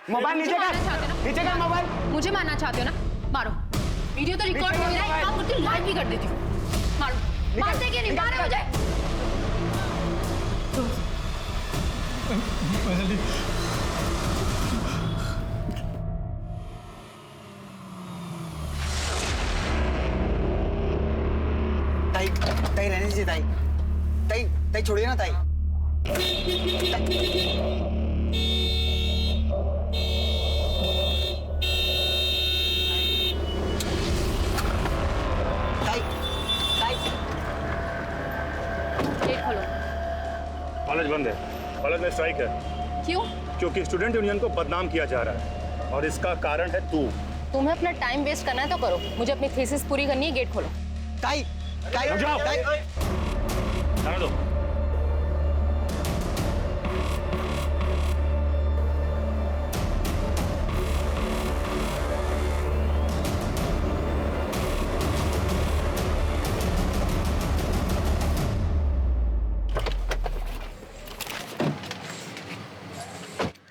Mobile नीचे कर, नीचे कर मोबाइल। मुझे मारना चाहते हो ना, मारो। वीडियो तो रिकॉर्ड हो रहा है, काम करती हूँ, लाइव भी कर देती हूँ। मारो, मारते कि नहीं, मारो मुझे। ताई, ताई रहने दीजिए ताई। ताई, ताई छोड़िए ना ताई। गेट खोलो। कॉलेज बंद है, कॉलेज में स्ट्राइक है। क्यों? क्योंकि स्टूडेंट यूनियन को बदनाम किया जा रहा है और इसका कारण है तू। तुम्हें अपना टाइम वेस्ट करना है तो करो, मुझे अपनी थीसिस पूरी करनी है। गेट खोलो। ताई, ताई, जाओ। ताई। जाने दो।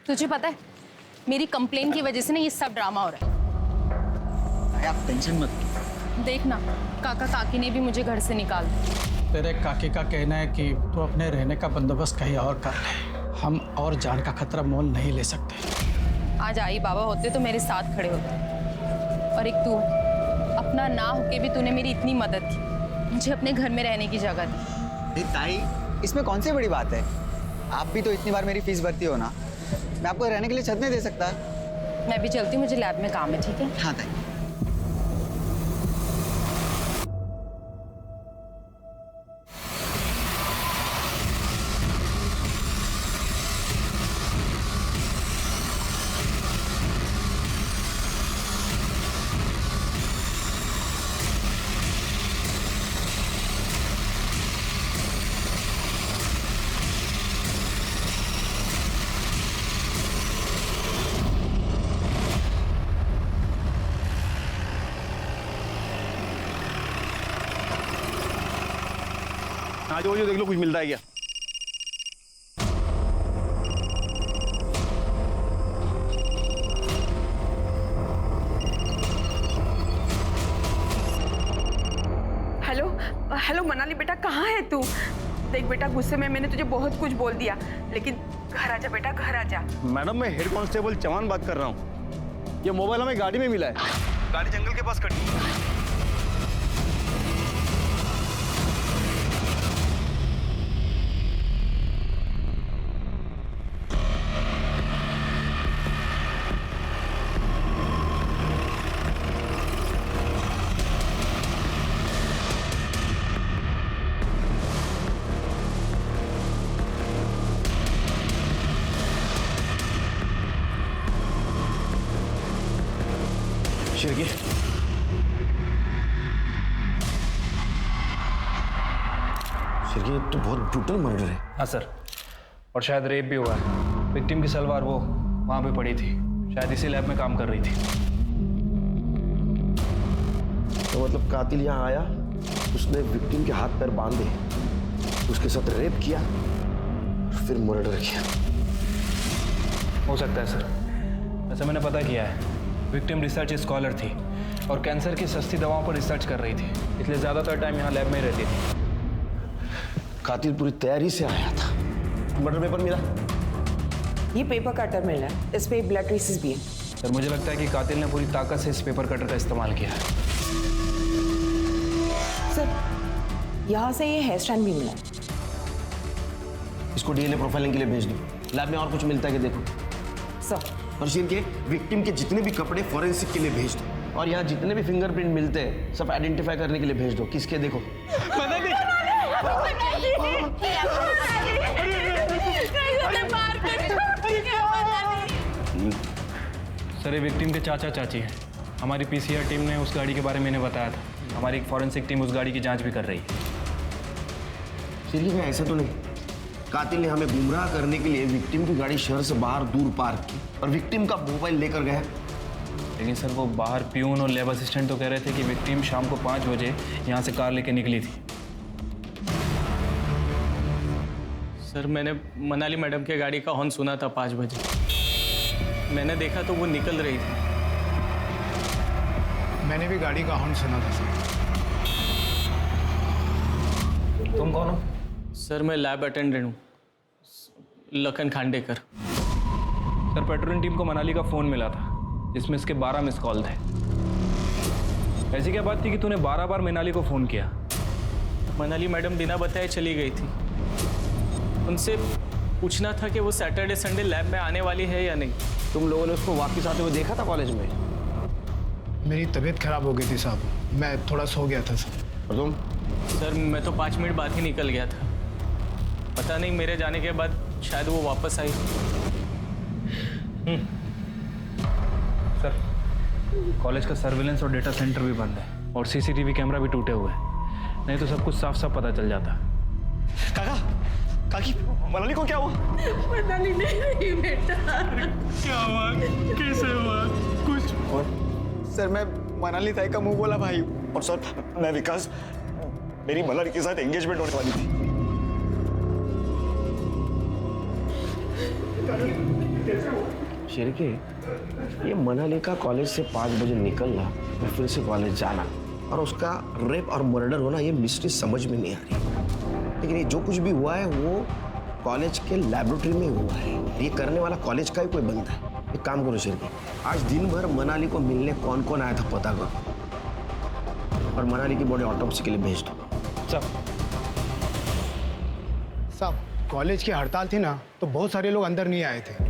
तुझे पता है मेरी कंप्लेन की वजह से ना ये सब ड्रामा हो रहा है। आप टेंशन मत। देखना काका काकी ने भी मुझे घर से निकाल दिया। तेरे काकी का कहना है कि तू अपने रहने का बंदोबस्त कहीं और कर ले, हम और जान का खतरा मोल नहीं ले सकते। आज आई बाबा होते तो मेरे साथ खड़े होते, और एक तू अपना ना होके भी तूने मेरी इतनी मदद की, मुझे अपने घर में रहने की जगह दी। ताई, इसमें कौन सी बड़ी बात है? आप भी तो इतनी बार मेरी फीस भरती हो ना, मैं आपको रहने के लिए छत नहीं दे सकता। मैं भी चलती हूँ, मुझे लैब में काम है। ठीक है? हाँ ताई। आज वो देख लो कुछ मिलता है क्या। हेलो हेलो मनाली बेटा, कहाँ है तू? देख बेटा, गुस्से में मैंने तुझे बहुत कुछ बोल दिया, लेकिन घर आजा बेटा, घर आजा। मैडम, मैं हेड कांस्टेबल चौहान बात कर रहा हूँ। ये मोबाइल हमें गाड़ी में मिला है, गाड़ी जंगल के पास खड़ी है। शिरकी, तो बहुत ब्रूटल मर्डर है। हाँ सर, और शायद रेप भी हुआ है। विक्टिम की सलवार वो वहाँ पे पड़ी थी, शायद इसी लैब में काम कर रही थी। तो मतलब कातिल यहाँ आया, उसने विक्टिम के हाथ पैर बांधे, उसके साथ रेप किया, फिर मर्डर किया। हो सकता है सर, वैसे मैंने पता किया है, विक्टिम रिसर्च स्कॉलर थी और कैंसर की सस्ती दवाओं पर रिसर्च कर रही थी, इसलिए ज़्यादातर टाइम यहाँ लैब में ही रहती थी। कातिल पूरी तैयारी से आया था। मर्डर पेपर मिला? ये पेपर कटर मिल रहा है, इस पे ब्लड ट्रेसेस भी है। सर मुझे लगता है कि कातिल ने पूरी ताकत से इस पेपर कटर का इस्तेमाल किया है। सर, यहाँ से ये हेयर स्टाइल भी मिला है। इसको डीएनए प्रोफाइलिंग के लिए भेज दो, लैब में और कुछ मिलता है कि देखो। सर, और के विक्टिम के जितने भी कपड़े फॉरेंसिक के लिए भेज दो, और यहाँ जितने भी फिंगरप्रिंट मिलते हैं सब आइडेंटिफाई करने के लिए भेज दो। किसके देखो? सर ये विक्टिम के चाचा चाची हैं। हमारी पीसीआर टीम ने उस गाड़ी के बारे में इन्हें बताया था। हमारी फॉरेंसिक टीम उस गाड़ी की जांच भी कर रही है। सीरियस है, ऐसा तो नहीं। कातिल ने हमें गुमराह करने के लिए विक्टिम की गाड़ी शहर से बाहर दूर पार्क की और विक्टिम का मोबाइल लेकर गया। लेकिन सर वो बाहर प्यून और लैब असिस्टेंट तो कह रहे थे कि विक्टिम शाम को 5 बजे यहाँ से कार लेके निकली थी। सर मैंने मनाली मैडम के गाड़ी का हॉर्न सुना था 5 बजे। मैंने देखा तो वो निकल रही थी। मैंने भी गाड़ी का हॉर्न सुना था सर। तुम कौन हो? सर मैं लैब अटेंडेंट हूँ, Lakhan Khandekar. Sir patrolling team को मनाली का फ़ोन मिला था जिसमें इसके 12 मिस कॉल थे। ऐसी क्या बात थी कि तूने 12 बार मनाली को फ़ोन किया? मनाली मैडम बिना बताए चली गई थी। उनसे पूछना था कि वो सैटरडे संडे लैब में आने वाली है या नहीं। तुम लोगों ने उसको वापस आते हुए देखा था कॉलेज में? मेरी तबीयत खराब हो गई थी साहब, मैं थोड़ा सो गया था सर। और तुम? सर मैं तो 5 मिनट बाद ही निकल गया था। पता नहीं मेरे जाने के बाद शायद वो वापस आई। सर कॉलेज का सर्विलेंस और डेटा सेंटर भी बंद है और सीसीटीवी कैमरा भी टूटे हुए हैं, नहीं तो सब कुछ साफ साफ पता चल जाता। काका, काकी, मनाली को क्या हुआ? मनाली नहीं बेटा। क्या हुआ? कैसे हुआ? कुछ सर मैं मनाली ताई का मुंह बोला भाई। और सर मैं विकास, मेरी मनाली के साथ एंगेजमेंट होने वाली थी। शिरके, ये मनाली का कॉलेज से 5 बजे निकलना और फिर से कॉलेज जाना और उसका रेप और मर्डर होना, ये मिस्ट्री समझ में नहीं आ रही। लेकिन ये जो कुछ भी हुआ है वो कॉलेज के लैबोरेटरी में हुआ है। ये करने वाला कॉलेज का ही कोई बंदा है। एक काम करो शिरके, आज दिन भर मनाली को मिलने कौन कौन आया था पता करो और मनाली की बॉडी ऑटोप्सी के लिए भेज दो। साहब कॉलेज की हड़ताल थी ना, तो बहुत सारे लोग अंदर नहीं आए थे।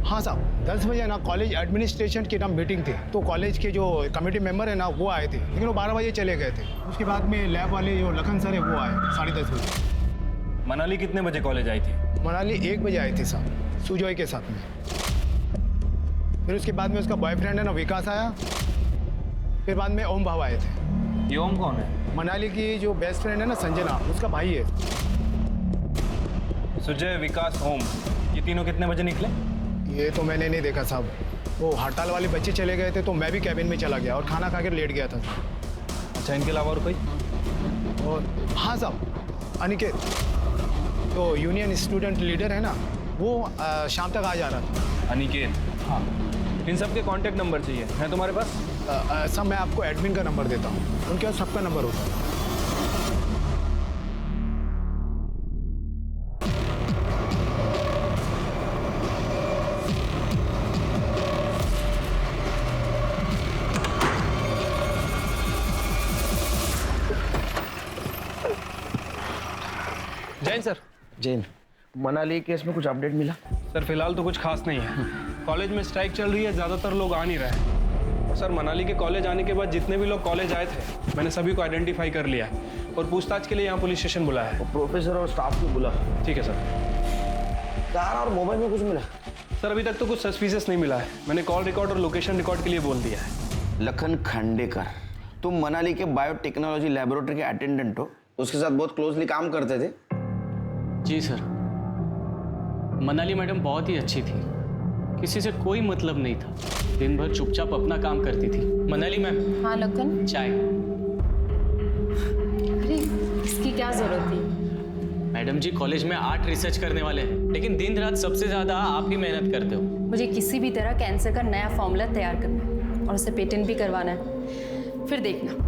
हाँ साहब 10 बजे ना कॉलेज एडमिनिस्ट्रेशन की ना मीटिंग थी, तो कॉलेज के जो कमेटी मेंबर है ना वो आए थे, लेकिन वो 12 बजे चले गए थे। उसके बाद में लैब वाले जो लखन सर है वो आए 10:30 बजे। मनाली कितने बजे कॉलेज आई थी? मनाली 1 बजे आई थी साहब, सुजॉय के साथ में। फिर उसके बाद में उसका बॉयफ्रेंड है ना विकास आया, फिर बाद में ओम भाव आए थे। ये ओम कौन है? मनाली की जो बेस्ट फ्रेंड है ना संजना, उसका भाई है। सुजय, विकास, ओम, ये तीनों कितने बजे निकले? ये तो मैंने नहीं देखा साहब, वो हड़ताल वाले बच्चे चले गए थे तो मैं भी कैबिन में चला गया और खाना खा कर लेट गया था। अच्छा, इनके अलावा और कोई? और हाँ साहब अनिकेत, तो यूनियन स्टूडेंट लीडर है ना, वो शाम तक आ जा रहा था। अनिकेत? हाँ। इन सब के कॉन्टैक्ट नंबर चाहिए, है तुम्हारे पास? सब मैं आपको एडमिन का नंबर देता हूँ, उनके पास सबका नंबर होता है। जैन सर। जैन, मनाली केस में कुछ अपडेट मिला? सर फिलहाल तो कुछ खास नहीं है। कॉलेज में स्ट्राइक चल रही है, ज़्यादातर लोग आ नहीं रहे। सर मनाली के कॉलेज आने के बाद जितने भी लोग कॉलेज आए थे मैंने सभी को आइडेंटिफाई कर लिया है और पूछताछ के लिए यहाँ पुलिस स्टेशन बुलाया है। प्रोफेसर और स्टाफ को बुला। ठीक है सर। कार और मोबाइल में कुछ मिला? सर अभी तक तो कुछ सस्पिशियस नहीं मिला है, मैंने कॉल रिकॉर्ड और लोकेशन रिकॉर्ड के लिए बोल दिया है। लखन खांडेकर, तुम मनाली के बायोटेक्नोलॉजी लैबोरेटरी के अटेंडेंट हो, उसके साथ बहुत क्लोजली काम करते थे? जी सर, मनाली मैडम बहुत ही अच्छी थी, किसी से कोई मतलब नहीं था, दिन भर चुपचाप अपना काम करती थी। मनाली मैम। हाँ लखन। चाय। अरे इसकी क्या जरूरत थी? मैडम जी कॉलेज में 8 रिसर्च करने वाले हैं, लेकिन दिन रात सबसे ज्यादा आप ही मेहनत करते हो। मुझे किसी भी तरह कैंसर का नया फॉर्मूला तैयार करना है और उसे पेटेंट भी करवाना है। फिर देखना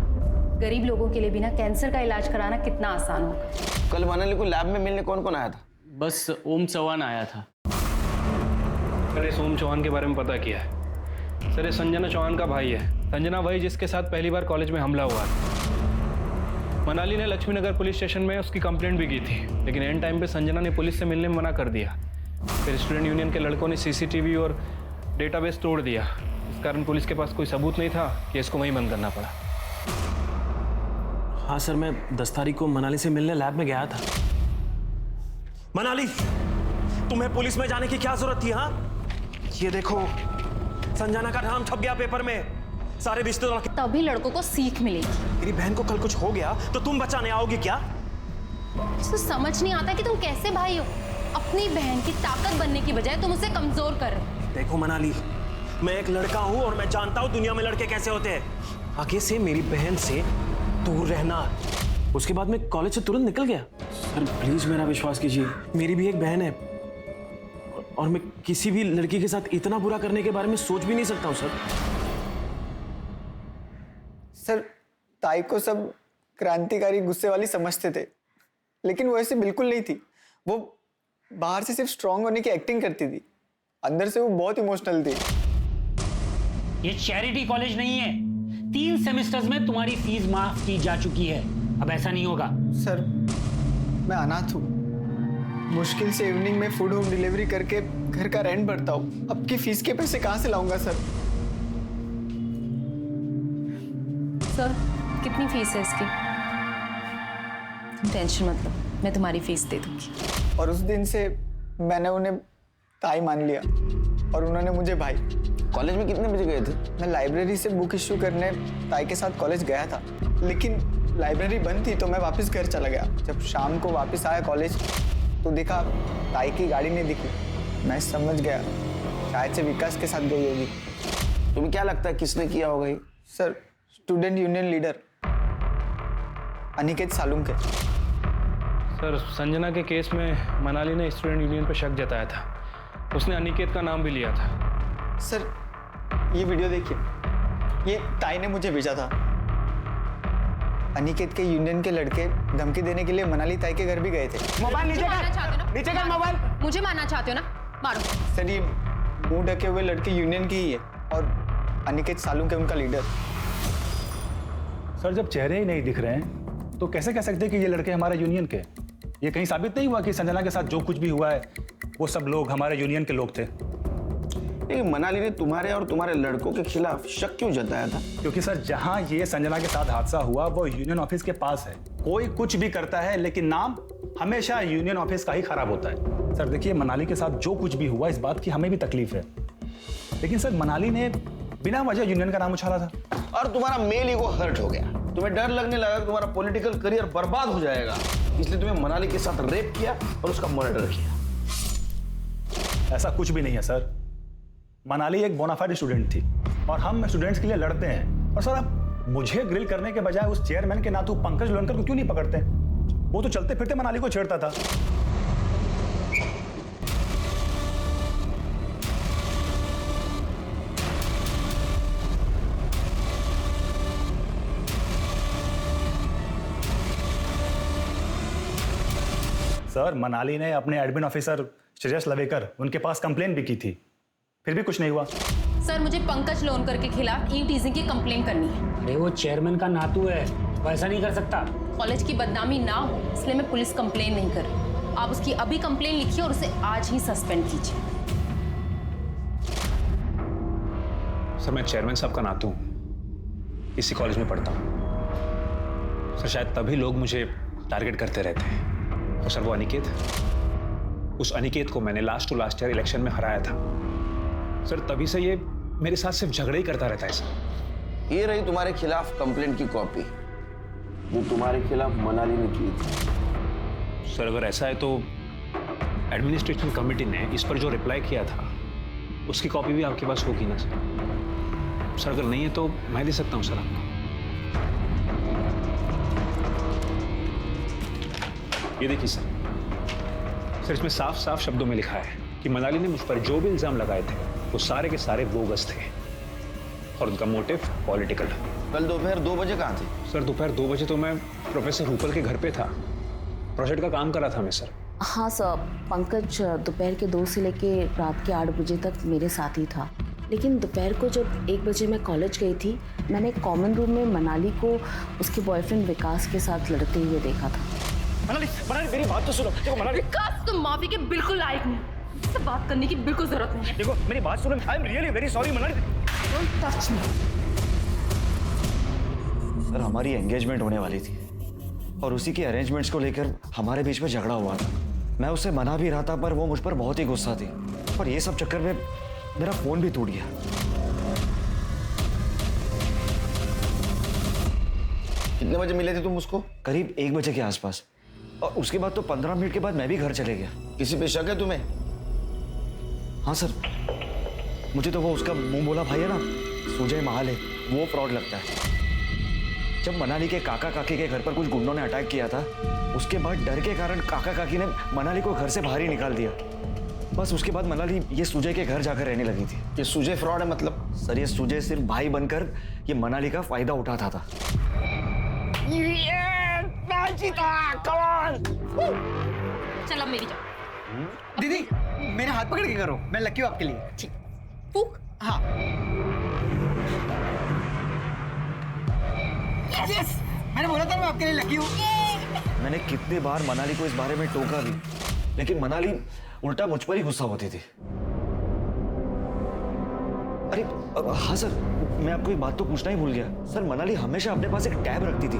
गरीब लोगों के लिए भी ना कैंसर का इलाज कराना कितना आसान होगा। कल मनाली को लैब में मिलने कौन कौन आया था? बस ओम चौहान आया था। मैंने इस ओम चौहान के बारे में पता किया है। सर ये संजना चौहान का भाई है। संजना वही जिसके साथ पहली बार कॉलेज में हमला हुआ था। मनाली ने लक्ष्मी नगर पुलिस स्टेशन में उसकी कंप्लेंट भी की थी, लेकिन एंड टाइम पे संजना ने पुलिस से मिलने में मना कर दिया। फिर स्टूडेंट यूनियन के लड़कों ने सीसीटीवी और डेटाबेस तोड़ दिया। इस कारण पुलिस के पास कोई सबूत नहीं था कि इसको वहीं बंद करना पड़ा। हाँ सर, मैं 10 तारीख को मनाली से मिलने लैब में गया था। मनाली, तुम्हें पुलिस में जाने की क्या जरूरत थी? हाँ ये देखो, संजना का नाम छप गया पेपर में, सारे रिश्तेदार। तभी लड़कों को सीख मिलेगी। मेरी बहन को कल कुछ हो गया तो तुम बचाने आओगी क्या? तो समझ नहीं आता कि तुम कैसे भाई हो। अपनी बहन की ताकत बनने की बजाय तुम उसे कमजोर कर रहे हो। देखो मनाली, मैं एक लड़का हूं और मैं जानता हूं दुनिया में लड़के कैसे होते हैं। आगे से मेरी बहन से दूर रहना। उसके बाद मैं कॉलेज से तुरंत निकल गया। सर प्लीज मेरा विश्वास कीजिए, मेरी भी एक बहन है और मैं किसी भी लड़की के साथ इतना बुरा करने के बारे में सोच भी नहीं सकता हूँ सर। सर, ताई को सब क्रांतिकारी गुस्से वाली समझते थे, लेकिन वो ऐसे बिल्कुल नहीं थी। वो बाहर से सिर्फ स्ट्रांग होने की एक्टिंग करती थी, अंदर से वो बहुत इमोशनल थी। ये चैरिटी कॉलेज नहीं है। 3 सेमेस्टर्स में तुम्हारी फीस माफ की जा चुकी है, अब ऐसा नहीं होगा। सर, मैं अनाथ हूँ, मुश्किल से इवनिंग में फूड होम डिलीवरी करके घर का रेंट भरता हूँ। अब की फीस के पैसे कहाँ से लाऊंगा सर? सर, कितनी फीस है इसकी? टेंशन मत लो, मैं तुम्हारी फीस दे दूंगी। और उस दिन से मैंने उन्हें ताई मान लिया और उन्होंने मुझे भाई। कॉलेज में कितने बजे गए थे? मैं लाइब्रेरी से बुक इश्यू करने ताई के साथ कॉलेज गया था, लेकिन लाइब्रेरी बंद थी तो मैं वापस घर चला गया। जब शाम को वापस आया कॉलेज तो देखा ताई की गाड़ी नहीं दिखी। मैं समझ गया शायद से विकास के साथ गई होगी। तुम्हें क्या लगता है किसने किया होगा ये? Sir, student union leader Aniket Salunke. Sir, Sanjana के केस में मनाली ने स्टूडेंट यूनियन पर शक जताया था। उसने अनिकेत का नाम भी लिया था। सर, ये वीडियो देखिए, ये ताई ने मुझे भेजा था। अनिकेत के यूनियन के लड़के धमकी देने के लिए मनाली ताई के घर भी गए थे। मोबाइल नीचे मारना चाहते हो ना? कर, नीचे कर मोबाइल। मुझे मारना चाहते हो ना? मारो। सर, ये मुंह ढके हुए लड़के यूनियन की ही है और अनिकेत सालुंके उनका लीडर। सर, जब चेहरे ही नहीं दिख रहे हैं तो कैसे कह सकते हैं कि ये लड़के हमारे यूनियन के? ये कहीं साबित नहीं हुआ कि संजना के साथ जो कुछ भी हुआ है वो सब लोग हमारे यूनियन के लोग थे? लेकिन मनाली ने तुम्हारे और तुम्हारे लड़कों के खिलाफ शक क्यों जताया था? क्योंकि सर, जहां ये संजना के साथ हादसा हुआ वो यूनियन ऑफिस के पास है। कोई कुछ भी करता है लेकिन नाम हमेशा यूनियन ऑफिस का ही खराब होता है। सर देखिए, मनाली के साथ जो कुछ भी हुआ इस बात की हमें भी तकलीफ है, लेकिन सर मनाली ने बिना वजह यूनियन का नाम उछाला था। और तुम्हारा मेल ईगो हर्ट हो गया। तुम्हें डर लगने लगा कि तुम्हारा पॉलिटिकल करियर बर्बाद हो जाएगा, इसलिए तुम्हें मनाली के साथ रेप किया और उसका मर्डर किया। ऐसा कुछ भी नहीं है सर। मनाली एक बोनाफाइड स्टूडेंट थी और हम स्टूडेंट्स के लिए लड़ते हैं। और सर, आप मुझे ग्रिल करने के बजाय उस चेयरमैन के नातू पंकज लोनकर को क्यों नहीं पकड़ते? वो तो चलते फिरते मनाली को छेड़ता था। सर, मनाली ने अपने एडमिन ऑफिसर श्रेयस लवेकर उनके पास कंप्लेन भी की थी, फिर भी कुछ नहीं हुआ। सर, मुझे पंकज लोनकर के खिलाफ ई टीजिंग की कंप्लेन करनी है। अरे वो चेयरमैन का नातू है, वो ऐसा नहीं कर सकता। कॉलेज की बदनामी ना हो इसलिए मैं पुलिस कंप्लेन नहीं कर रही। आप उसकी अभी कंप्लेन लिखिए और उसे आज ही सस्पेंड कीजिए। सर, मैं चेयरमैन साहब का नातू हूँ, इसी कॉलेज में पढ़ता हूँ। सर, शायद तभी लोग मुझे टारगेट करते रहते हैं। और सर, वो अनिकेत, उस अनिकेत को मैंने last to last year election में हराया था। सर, तभी से ये मेरे साथ सिर्फ झगड़े ही करता रहता है सर। ये रही तुम्हारे खिलाफ कंप्लेंट की कॉपी जो तुम्हारे खिलाफ मनाली ने की थी। सर, अगर ऐसा है तो एडमिनिस्ट्रेशन कमेटी ने इस पर जो रिप्लाई किया था उसकी कॉपी भी आपके पास होगी ना सर? सर, अगर नहीं है तो मैं दे सकता हूँ सर आपको। ये देखिए सर, इसमें साफ साफ शब्दों में लिखा है कि मनाली ने मुझ पर जो भी इल्जाम लगाए थे वो सारे के सारे बोगस थे और उनका मोटिव पॉलिटिकल। कल दोपहर 2 बजे कहाँ थे? सर, दोपहर 2 बजे तो मैं प्रोफेसर रूपल के घर पे था, प्रोजेक्ट का काम कर रहा था मैं सर। हाँ सर, पंकज दोपहर के 2 से लेके रात के 8 बजे तक मेरे साथ ही था। लेकिन दोपहर को जब 1 बजे मैं कॉलेज गई थी, मैंने कॉमन रूम में मनाली को उसके बॉयफ्रेंड विकास के साथ लड़ते हुए देखा था। मनाली, मेरी बात तो सुनो। देखो मनाली, विकास, तुम माफी के बिल्कुल लायक नहीं, इससे बात करने की बिल्कुल जरूरत नहीं। देखो मेरी बात सुनो। I am really very sorry Manali. Don't touch me. Sir, हमारी एंगेजमेंट होने वाली थी और उसी के अरेंजमेंट्स को लेकर हमारे बीच में झगड़ा हुआ था। मैं उसे मना भी रहा था पर वो मुझ पर बहुत ही गुस्सा थी और ये सब चक्कर में मेरा फोन भी टूट गया। कितने बजे मिले थे तुम उसको? करीब 1 बजे के आसपास। और उसके बाद तो 15 मिनट के बाद मैं भी घर चले गया। किसी पे शक है तुम्हें? हाँ सर, मुझे तो वो उसका मुंह बोला भाई है ना, सुजय महाल है, वो फ्रॉड लगता है। जब मनाली के काका काकी के घर पर कुछ गुंडों ने अटैक किया था, उसके बाद डर के कारण काका काकी ने मनाली को घर से बाहर ही निकाल दिया। बस उसके बाद मनाली ये सुजय के घर जाकर रहने लगी थी। ये सुजय फ्रॉड है मतलब? सर ये सुजय सिर्फ भाई बनकर ये मनाली का फायदा उठाता था। चल अब मेरी जाओ। दीदी मेरे हाथ पकड़ के करो, मैं लकी हूँ आपके लिए। ठीक। फूक। हाँ। यस, मैंने बोला था मैं आपके लिए लकी हूँ। मैंने कितने बार मनाली को इस बारे में टोका भी, लेकिन मनाली उल्टा मुझ पर ही गुस्सा होती थी। अरे हाँ सर, मैं आपको एक बात तो पूछना ही भूल गया। सर मनाली हमेशा अपने पास एक टैब रखती थी,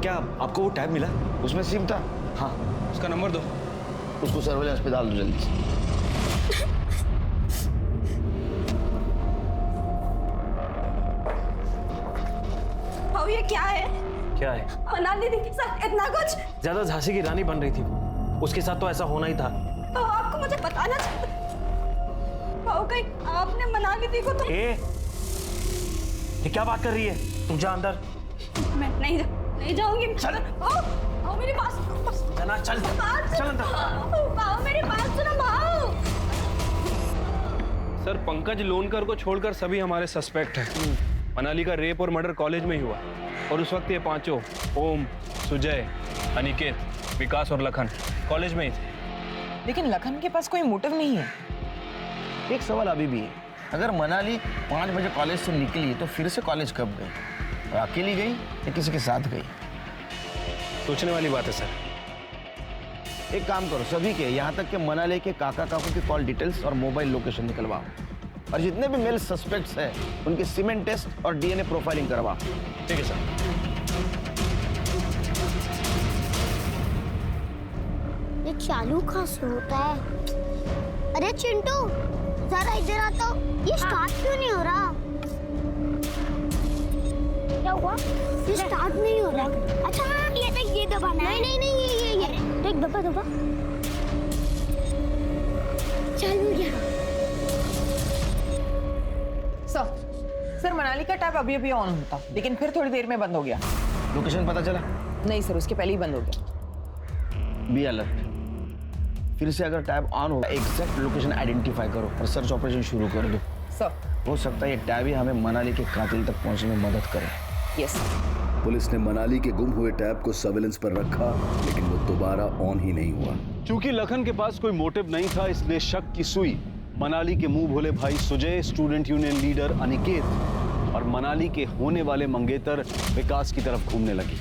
क्या आपको वो टैब मिला? उसमें सिम था। हाँ। उसका नंबर दो। उसको सर्वेलेंस पे डाल दो जल्दी से। भाऊ ये क्या है? क्या है? मनाली दीदी सर इतना कुछ? ज्यादा झांसी की रानी बन रही थी वो, उसके साथ तो ऐसा होना ही था। भाऊ आपको मुझे बताना चाहिए। भाऊ कहीं आपने मनाली दी को तो? ये क्या बात कर रही है? तुम जा अंदर। मैं नहीं जाऊंगी। चल। भाऊ मेरी बात जना चल चल अंदर। भाऊ मेरी बात सुनो भाऊ। सर पंकज लोनकर को छोड़कर सभी हमारे सस्पेक्ट हैं। मनाली का रेप और मर्डर कॉलेज में ही हुआ और उस वक्त ये पांचों ओम, सुजय, अनिकेत, विकास और लखन कॉलेज में ही थे। लेकिन लखन के पास कोई मोटिव नहीं है। एक सवाल अभी भी है, अगर मनाली 5 बजे कॉलेज से निकली तो फिर से कॉलेज कब गई? और अकेली गई या किसी के साथ गई? सोचने वाली बात है सर। एक काम करो, सभी के यहाँ तक कि मनाली के काका काकू की कॉल डिटेल्स और मोबाइल लोकेशन निकलवाओ, और जितने भी मेल सस्पेक्ट्स हैं उनके सीमेंट टेस्ट और डीएनए प्रोफाइलिंग करवाओ। ठीक है सर। ये चालू कहाँ से होता है? अरे चिंटू जरा इधर आता हूँ। ये स्टार्ट क्यों नहीं हो रहा? क्या हुआ? ये स्टार्ट नहीं हो रहा। अच्छा हाँ ये देख, ये दबाना है। नहीं ये देख, दबा चालू हो गया। सर मनाली का टैब अभी ऑन होता, लेकिन फिर थोड़ी देर में बंद हो गया। लोकेशन पता चला? नहीं सर, उसके पहले ही बंद हो गया। Be alert. फिर से अगर टैब ऑन हो, एग्जैक्ट लोकेशन आइडेंटिफाई करो और सर्च ऑपरेशन शुरू कर दो। सर हो सकता है ये टैब ही हमें मनाली के कातिल तक पहुंचने में मदद करे। यस। पुलिस ने मनाली के गुम हुए टैब को सर्वेलेंस पर रखा, लेकिन वो दोबारा ऑन ही नहीं हुआ। क्योंकि लखन के पास कोई मोटिव नहीं था, इसलिए शक की सुई मनाली के मुंह भोले भाई Sujay, student union leader Aniket और मनाली के होने वाले मंगेतर विकास की तरफ घूमने लगी।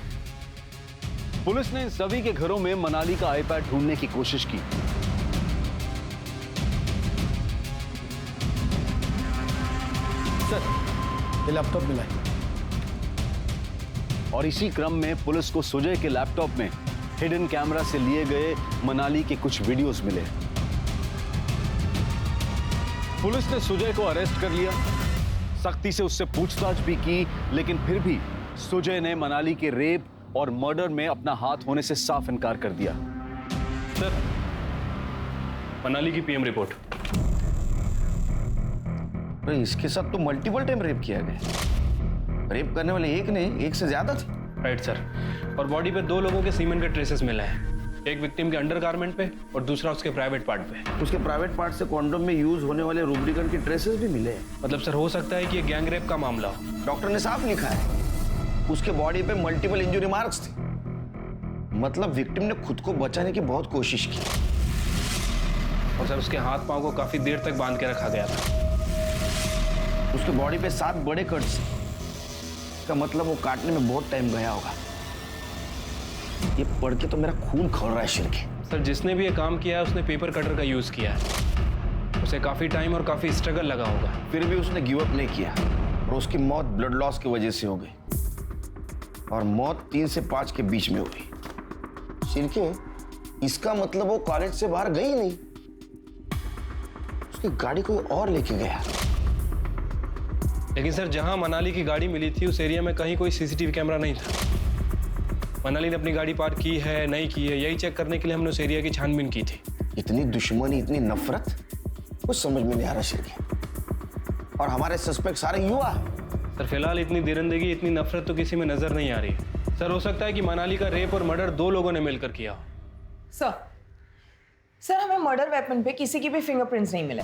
पुलिस ने इन सभी के घरों में मनाली का आईपैड ढूंढने की कोशिश की। सर ये लैपटॉप मिला है। और इसी क्रम में पुलिस को सुजय के लैपटॉप में हिडन कैमरा से लिए गए मनाली के कुछ वीडियोस मिले। पुलिस ने सुजय को अरेस्ट कर लिया, सख्ती से उससे पूछताछ भी की, लेकिन फिर भी सुजय ने मनाली के रेप और मर्डर में अपना हाथ होने से साफ इनकार कर दिया। सर मनाली की पीएम रिपोर्ट। अरे इसके साथ तो मल्टीपल टाइम रेप किया गया। रेप करने वाले एक नहीं, एक से ज्यादा थे। Right sir. और बॉडी पे 2 लोगों के सीमेंट के ट्रेसेस मिले हैं, एक विक्टिम के अंडरगारमेंट पे और दूसरा उसके प्राइवेट पार्ट पे। उसके प्राइवेट पार्ट से कॉन्डोम में यूज होने वाले रूब्रिकेंट के ट्रेसेस भी मिले हैं। मतलब सर हो सकता है कि ये गैंग रेप का मामला हो। डॉक्टर ने साफ लिखा है, उसके बॉडी पे मल्टीपल इंजरी मार्क्स थे। मतलब विक्टिम ने खुद को बचाने की बहुत कोशिश की। और सर उसके हाथ पांव को काफी देर तक बांध के रखा गया था। उसके बॉडी पे 7 बड़े कट्स, का मतलब वो काटने में बहुत टाइम गया होगा। ये पढ़ के तो मेरा खून खौल रहा है सिर के। सर जिसने भी ये काम किया है उसने पेपर कटर का यूज किया है। उसे काफी टाइम और काफी स्ट्रगल लगा होगा, फिर भी उसने गिव अप नहीं किया और उसकी मौत ब्लड लॉस की वजह से हो गई। और मौत 3 से 5 के बीच में हुई। सिरके, इसका मतलब वो कॉलेज से बाहर गई नहीं, उसकी गाड़ी कोई और लेके गया। लेकिन सर जहां मनाली की गाड़ी मिली थी उस एरिया में कहीं कोई सीसीटीवी कैमरा नहीं था। मनाली ने अपनी गाड़ी पार्क की है नहीं की है, यही चेक करने के लिए हमने उस एरिया की छानबीन की थी। इतनी दुश्मनी, इतनी नफरत, कुछ समझ में नहीं आ रहा सिरके। और हमारे सस्पेक्ट सारे युवा हैं। सर फिलहाल इतनी दरिंदगी, इतनी नफरत तो किसी में नजर नहीं आ रही। सर हो सकता है कि मनाली का रेप और मर्डर 2 लोगों ने मिलकर किया हो। सर हमें मर्डर वेपन पे किसी की भी फिंगरप्रिंट्स नहीं मिले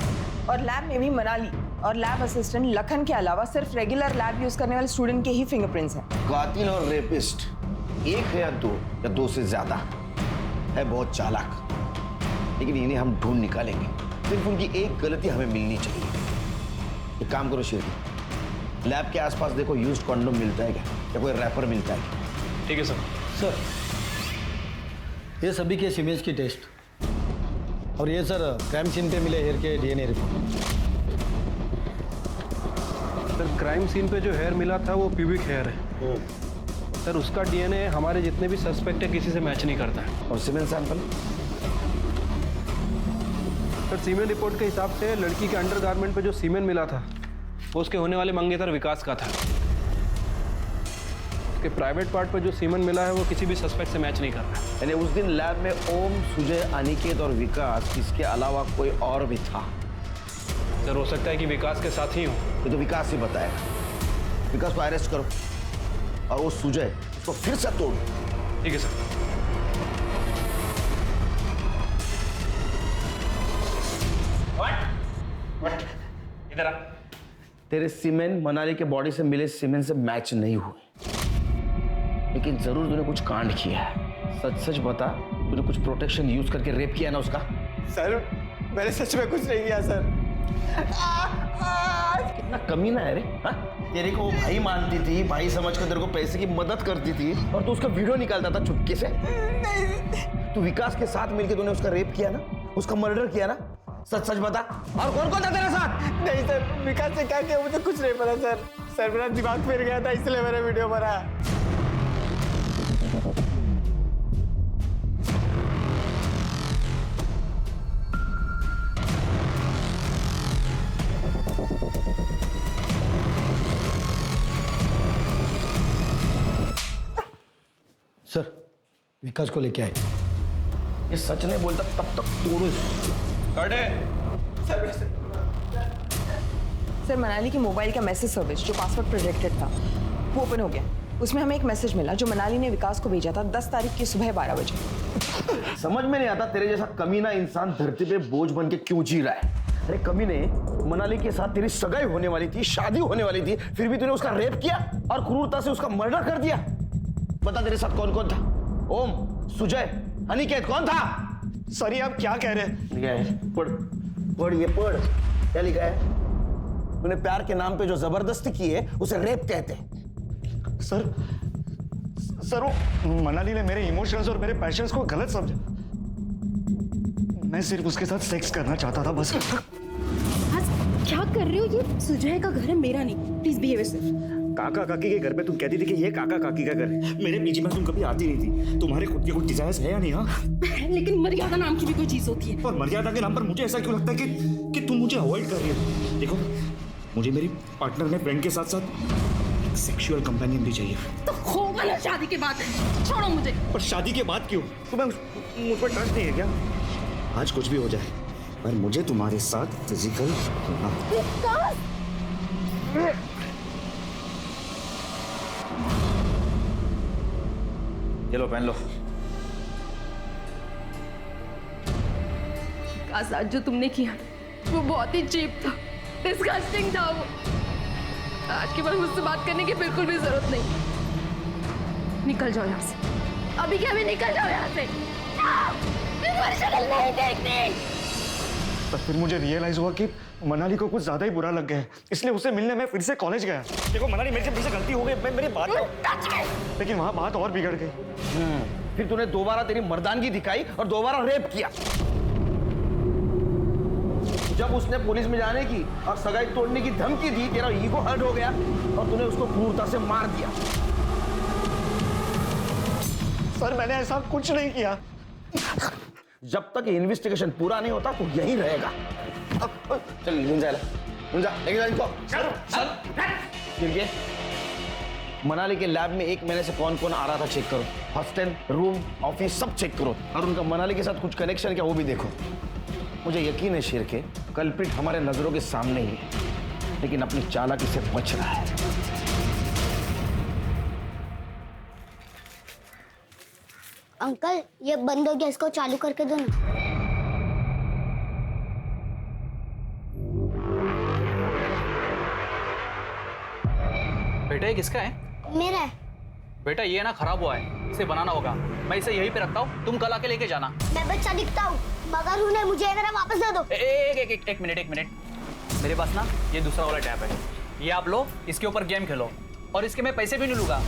और लैब में भी मनाली और लैब असिस्टेंट लखन के अलावा सिर्फ रेगुलर लैब यूज करने वाले स्टूडेंट के ही फिंगरप्रिंट्स हैं। कातिल और रेपिस्ट एक है या दो से ज्यादा है, बहुत चालाक, लेकिन इन्हें हम ढूंढ निकालेंगे। सिर्फ उनकी एक गलती हमें मिलनी चाहिए। एक काम करो शेर, लैब के आसपास देखो यूज्ड कॉन्डोम मिलता है क्या, या कोई रैपर मिलता है क्या? ठीक है सर। सर ये सभी के इमेज की टेस्ट और ये सर क्राइम सीन पे मिले हेयर के DNA report. Sir crime scene पे जो हेयर मिला था वो प्यूबिक हेयर है सर। उसका डीएनए हमारे जितने भी सस्पेक्ट है किसी से मैच नहीं करता है। और सीमेन सैंपल? सर सीमेन रिपोर्ट के हिसाब से लड़की के अंडरगारमेंट पे जो सीमेन मिला था वो उसके होने वाले मंगेतर विकास का था। उसके प्राइवेट पार्ट पर जो सीमेन मिला है वो किसी भी सस्पेक्ट से मैच नहीं कर रहा। यानी उस दिन लैब में ओम, सुजय, अनिकेत और विकास, इसके अलावा कोई और भी था? सर हो सकता है कि विकास के साथ ही हो। ये तो विकास ही बताएगा। विकास को अरेस्ट करो और वो सुजय उसको फिर से तोड़। ठीक है सर। इधर आ। तेरे सीमेंट मनाली के बॉडी से मिले सीमेंट से मैच नहीं हुए, लेकिन जरूर तूने कुछ कांड किया है। सच सच बता, तूने कुछ प्रोटेक्शन यूज करके रेप किया ना उसका? सर मैंने सच में कुछ नहीं किया सर। कितना कमीना है रे, हाँ? तेरे को वो भाई मानती थी, भाई समझकर तेरे को पैसे की मदद करती थी और तू उसका वीडियो निकालता था चुपके से। तू विकास के साथ मिलकर तूने उसका रेप किया ना, उसका मर्डर किया ना? सच सच बता। और कौन कौन था तेरे साथ? नहीं सर, विकास से क्या किया मुझे कुछ नहीं पता सर। सर मेरा दिमाग फिर गया था इसलिए मैंने वीडियो बना। सर विकास को लेके आए। ये सच नहीं बोलता तब तक तोड़ो। सर मनाली की मोबाइल का मैसेज सर्विस जो पासवर्ड प्रोटेक्टेड था वो ओपन हो गया। उसमें हमें एक मैसेज मिला जो मनाली ने विकास को भेजा था 10 तारीख की सुबह 12 बजे। समझ में नहीं आता तेरे जैसा कमीना इंसान धरती पे बोझ बन के क्यों जी रहा है। अरे कमीने, मनाली के साथ तेरी सगाई होने वाली थी, शादी होने वाली थी, फिर भी तूने उसका रेप किया और क्रूरता से उसका मर्डर कर दिया। बता तेरे साथ कौन कौन था? ओम, सुजय, अनिकेत, कौन था? सॉरी आप क्या कह रहे हैं? पढ़ ये पढ़, क्या लिखा है? तूने प्यार के नाम पे जो जबरदस्ती की है उसे रेप कहते हैं। सर वो मनाली ने मेरे इमोशंस और मेरे पैशंस को गलत समझा। मैं सिर्फ उसके साथ सेक्स करना चाहता था बस। क्या कर रहे हो? ये सुजय का घर है, मेरा नहीं। Please behave yourself. काका काकी के घर पे तुम कहती थी कि ये काका काकी का घर है। मेरे पीछे में तुम कभी आती नहीं थी। तुम्हारे खुद के कुछ डिजायर्स है या नहीं? हाँ, लेकिन मर्यादा नाम की भी कोई चीज होती है। और मर्यादा के नाम पर मुझे ऐसा क्यों लगता है कि तुम मुझे अवॉइड कर रही हो? देखो, मुझे मेरी पार्टनर में फ्रेंड के साथ साथ एक सेक्सुअल कंपेनियन भी चाहिए। तो होगा ना शादी के बाद। छोड़ो मुझे। पर शादी के बाद क्यों? तुम्हें मुझ पर ट्रस्ट नहीं है क्या? आज कुछ भी हो जाए पर मुझे तुम्हारे साथ फिजिकल ये लो, पहन लो। आज जो तुमने किया वो बहुत ही चीप था, डिस्गस्टिंग था वो। आज के बाद मुझसे बात करने की बिल्कुल भी जरूरत नहीं। निकल जाओ यहाँ से, अभी के अभी निकल जाओ यहाँ से। नहीं देखनी। पर फिर मुझे रियलाइज हुआ कि मनाली को कुछ ज्यादा ही बुरा लग गया है, इसलिए उससे मिलने में फिर से कॉलेज गया। देखो मनाली, मेरे से फिर से गलती हो गई, मेरी बात, लेकिन वहां बात और बिगड़ गई। फिर तूने दोबारा तेरी मर्दानगी दिखाई और दोबारा रेप किया। जब उसने पुलिस में जाने की और सगाई तोड़ने की धमकी दी, तेरा ईगो हर्ट हो गया और तूने उसको क्रूरता से मार दिया। सर मैंने ऐसा कुछ नहीं किया। जब तक इन्वेस्टिगेशन पूरा नहीं होता तो यहीं रहेगा। चल लेके जा इनको। मनाली के लैब में 1 महीने से कौन कौन आ रहा था चेक करो। हॉस्टल, रूम, ऑफिस सब चेक करो और उनका मनाली के साथ कुछ कनेक्शन क्या वो भी देखो। मुझे यकीन है शेर के कल्प्रिट हमारे नजरों के सामने ही है, लेकिन अपनी चालाकी से बच रहा है। अंकल ये बंद हो गया, इसको चालू करके दो ना। ये किसका है? मेरा है। बेटा ये ना खराब हुआ है, इसे बनाना होगा। मैं इसे यहीं पे रखता हूँ, तुम कल आके लेके जाना। मैं बच्चा दिखता हूँ, मगर उन्हें मुझे मेरा वापस दे दो। एक मिनट। मेरे पास ना ये दूसरा वाला टैब है, ये आप लो, इसके ऊपर गेम खेलो और इसके मैं पैसे भी नहीं लूंगा।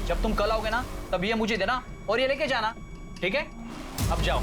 जब तुम कल आओगे ना तब ये मुझे देना और ये लेके जाना, ठीक है? अब जाओ।